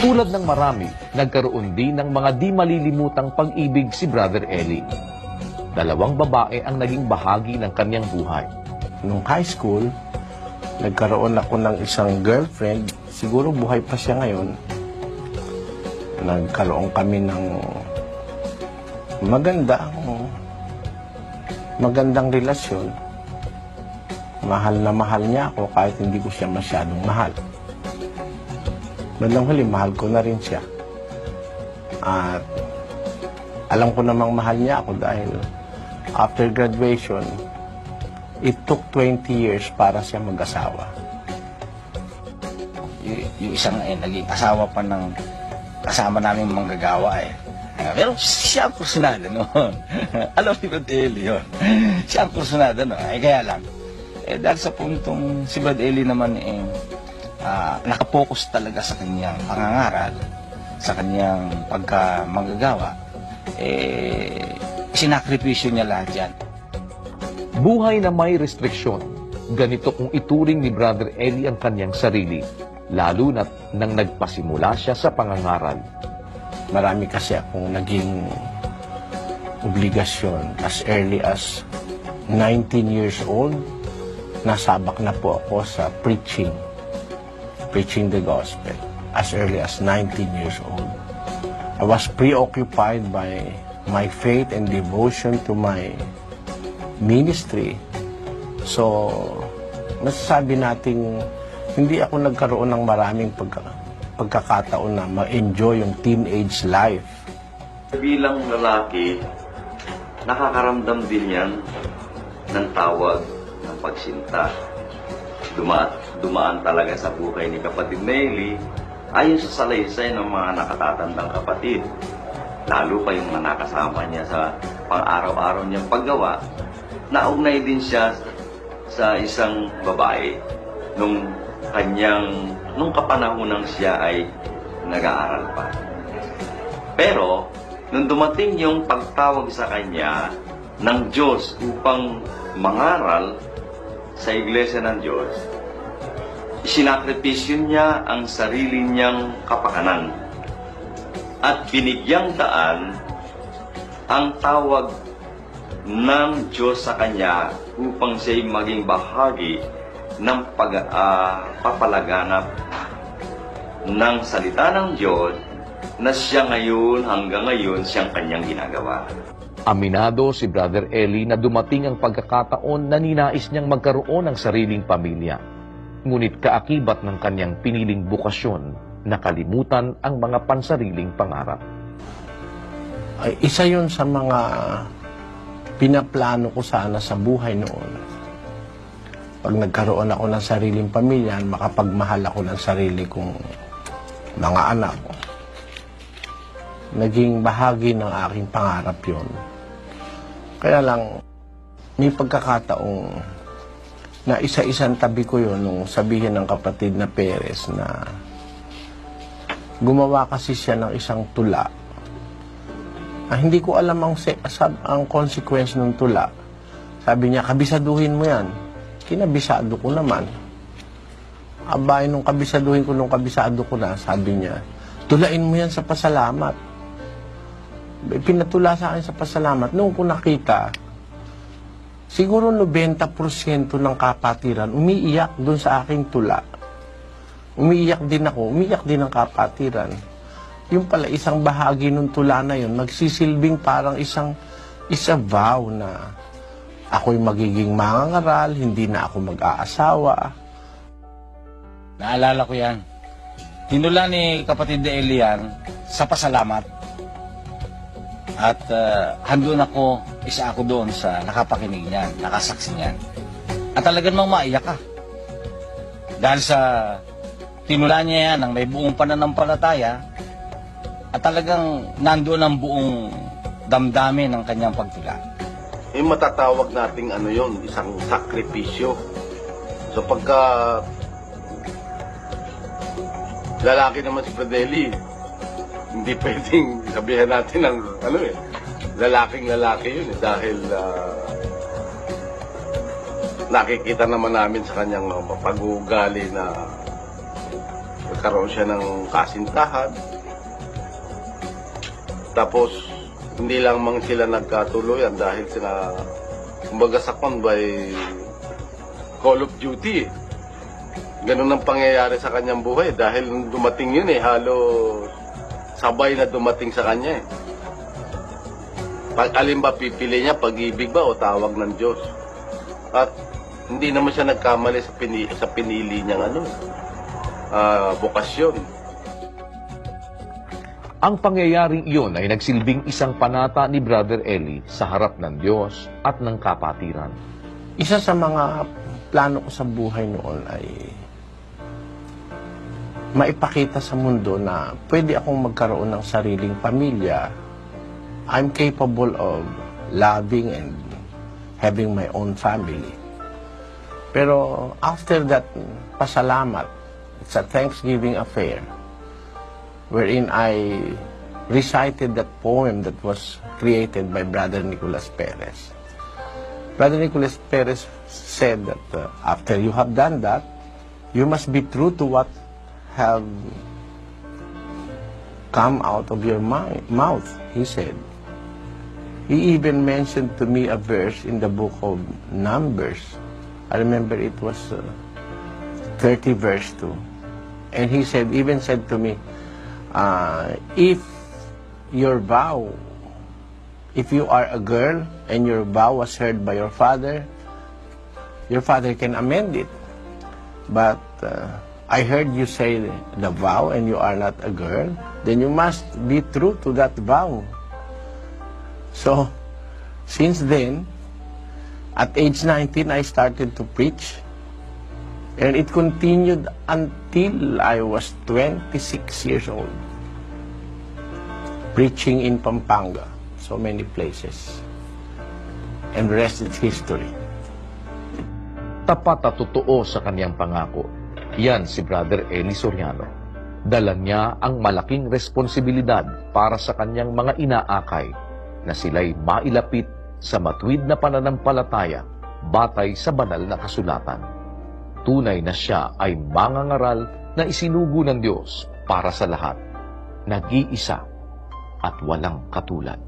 Tulad ng marami, nagkaroon din ng mga di malilimutang pag-ibig si Brother Eli. Dalawang babae ang naging bahagi ng kanyang buhay. Nung high school, nagkaroon ako ng isang girlfriend. Siguro buhay pa siya ngayon. Nagkaroon kami ng magandang relasyon. Mahal na mahal niya ako kahit hindi ko siya masyadong mahal. Bandang huli, mahal ko na rin siya. At alam ko namang mahal niya ako dahil after graduation, it took 20 years para siya mag-asawa. Yung isang naging asawa pa ng kasama namin manggagawa Pero siya ang kursunada noon. Alam ni Brad Eli yun. Siya ang kursunada noon. Kaya lang, dahil sa puntong si Brad Eli naman nakapokus talaga sa kanyang pangangaral, sa kanyang pagkamanggagawa, sinakripisyo niya lahat yan. Buhay na may restriksyon. Ganito kung ituring ni Brother Eli ang kanyang sarili, lalo na nang nagpasimula siya sa pangangaral. Marami kasi akong naging obligasyon as early as 19 years old. Nasabak na po ako sa preaching the gospel as early as 19 years old. I was preoccupied by my faith and devotion to my ministry. So, masasabi nating hindi ako nagkaroon ng maraming pagkakataon na ma-enjoy yung teenage life. Bilang lalaki, nakakaramdam din yan ng tawag ng pagsinta. Dumaan talaga sa buhay ni kapatid Nelly ayon sa salaysay ng mga nakatatandang kapatid. Lalo pa yung mga nakasama niya sa pang-araw-araw niyang paggawa, naugnay din siya sa isang babae nung kapanahonang siya ay nag-aaral pa. Pero, nung dumating yung pagtawag sa kanya ng Diyos upang mangaral sa Iglesia ng Diyos, sinakripisyo niya ang sarili niyang kapakanan at binigyang daan ang tawag ng Diyos sa kanya upang siya'y maging bahagi ng papalaganap ng salita ng Diyos na siya ngayon, hanggang ngayon, siyang kanyang ginagawa. Aminado si Brother Eli na dumating ang pagkakataon na ninais niyang magkaroon ng sariling pamilya. Ngunit kaakibat ng kanyang piniling bukasyon, nakalimutan ang mga pansariling pangarap. Ay, isa yun sa mga pinaplano ko sana sa buhay noon. Pag nagkaroon ako ng sariling pamilya, makapagmahal ako ng sarili kong mga anak. Naging bahagi ng aking pangarap yun. Kaya lang, may pagkakataong na isa-isang tabi ko yun nung sabihin ng kapatid na Perez na gumawa kasi siya ng isang tula. Hindi ko alam ang consequence ng tula. Sabi niya, kabisaduhin mo yan. Kinabisado ko naman. Abay, nung kabisaduhin ko, nung kabisado ko na, sabi niya, tulain mo yan sa pasalamat. Pinatula sa akin sa pasalamat. Noong ko nakita, siguro 90% ng kapatiran umiiyak doon sa aking tula. Umiiyak din ako, umiiyak din ang kapatiran. Yung pala isang bahagi ng tula na yun, nagsisilbing parang isang vow na ako'y magiging mangangaral, hindi na ako mag-aasawa. Naalala ko yan. Tinula ni kapatid Eli yan sa pasalamat. At handun ako, isa ako doon sa nakapakinig niyan, nakasaksi niyan. At talagang maiyak ka. Dahil sa tinula niya yan ng may buong pananampalataya, at talagang nandoon ang buong damdamin ng kanyang pagtula. Matatawag nating yun, isang sakripisyo. So pagka lalaki naman si Fredeli, hindi pwedeng sabihin natin ng lalaking-lalaki yun dahil nakikita naman namin sa kanyang pag-uugali na nagkaroon siya ng kasintahan. Tapos, hindi lang mang sila nagkatuluyan dahil sila, kumbaga sakon by Call of Duty. Ganun ang pangyayari sa kanyang buhay dahil nung dumating yun halos sabay na dumating sa kanya Pag alin ba pipili niya, pag-ibig ba o tawag ng Diyos? At hindi naman siya nagkamali sa pinili niyang bokasyon. Ang pangyayaring iyon ay nagsilbing isang panata ni Brother Eli sa harap ng Diyos at ng kapatiran. Isa sa mga plano ko sa buhay noon ay maipakita sa mundo na pwede akong magkaroon ng sariling pamilya. I'm capable of loving and having my own family. Pero after that pasalamat, it's a Thanksgiving affair wherein I recited that poem that was created by Brother Nicolas Perez. Brother Nicolas Perez said that after you have done that, you must be true to what have come out of your mouth, he said. He even mentioned to me a verse in the book of Numbers. I remember it was 30 verse 2. And he even said to me, if your vow, if you are a girl and your vow was heard by your father can amend it. But I heard you say the vow and you are not a girl, then you must be true to that vow. So, since then, at age 19, I started to preach. And it continued until I was 26 years old. Preaching in Pampanga, so many places. And the rest is history. Tapat at totoo sa kanyang pangako. Yan si Brother Eli Soriano. Dala niya ang malaking responsibilidad para sa kanyang mga inaakay na sila'y mailapit sa matuwid na pananampalataya batay sa banal na kasulatan. Tunay na siya ay mangangaral na isinugo ng Diyos para sa lahat, nag-iisa at walang katulad.